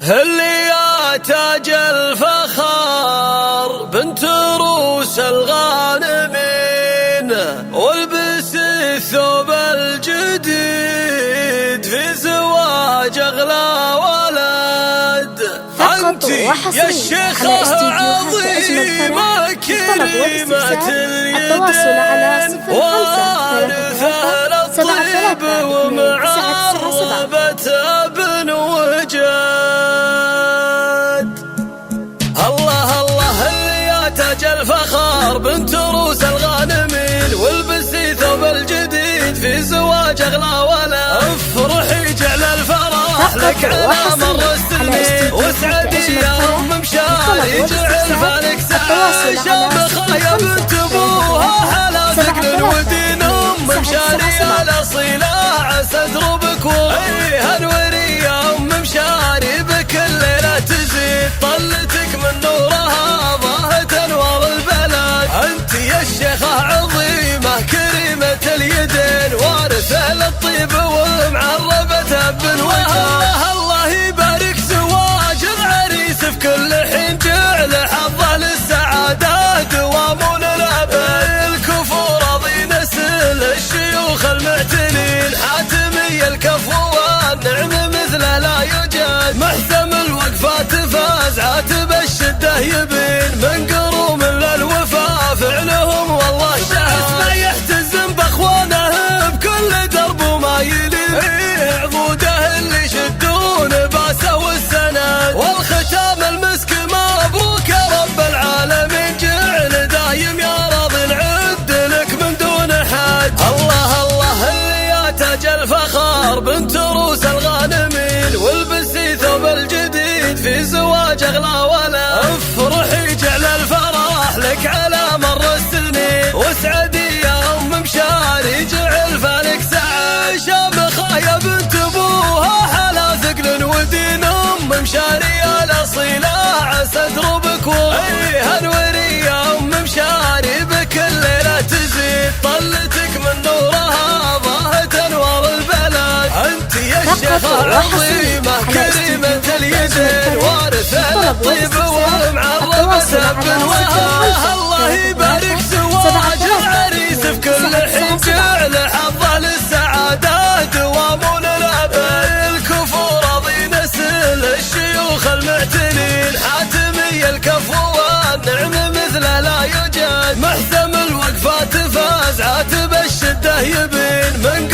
اللي يا تاج الفخار بنت روس الغانمين، والبس الثوب الجديد في زواج اغلى ولد. انت يا الشيخة عظيمة كريمة اليدين، وارثة للطيب ومعربة ابن وجاد. الله الله اللي يا تاج الفخار بنت روس الغانمين، والبسي ثوب الجديد في زواج اغلى ولا. افرحي جعل الفرح لك على مر السنين، واسعدي يا ام مشاري جعل فالك سعاده. شامخه يا بنت ابوها حلا ثقل ودين ام مشاري الاصيله، عسى دربك وهيها نوري يا ام مشاري، بكل ليله تزيد طلتك من نورها ضاهت انوار البلد. انت يا الشيخه عظيمه كريمه اليدين، وارثه للطيب ومعربه ابن وهاب. الله يبارك زواج العريس في كل حين، جعل حظه للسعاده دوام لنا بالكفور رضي نسل الشيوخ المعتنين. حاتمي الكفو والنعم مثله لا يوجد، محسم الوقفات فاز عاتب الشده يبين، من قروم للوفا فعلهم والله شهد. ما يحتزم باخوانه بكل درب وما يلين، عضوده اللي يشدون باسه والسند، والختام المسك مبروك يا رب العالمين، جعل دايم يا راضي نعد لك من دون حد. الله الله اللي يا تاج الفخار بنت روس الغانمين، والبسي ثوب الجديد في زواج اغلى ولا. افرحي جعل الفرح لك على مر السنين، واسعدي يا ام مشاري جعل فالك سعاده. شامخه يا بنت ابوها حلا ثقل ودين ام مشاري الاصيله، عسى دربك وهيها نوري يا ام مشاري، بكل ليله تزيد طلتك من نورها ضاهت انوار البلد. انت يا الشيخه عظيمه كريمه اليدين، وارثه للطيب ومعربه ابن وهاب. الله يبارك زواج العريس في كل حين، جعل حظه للسعاده دوام لنا بالكفو رضي نسل الشيوخ المعتنين. حاتمي الكفو والنعم مثله لا يوجد، محسم الوقفات فاز عاتب الشده يبين، من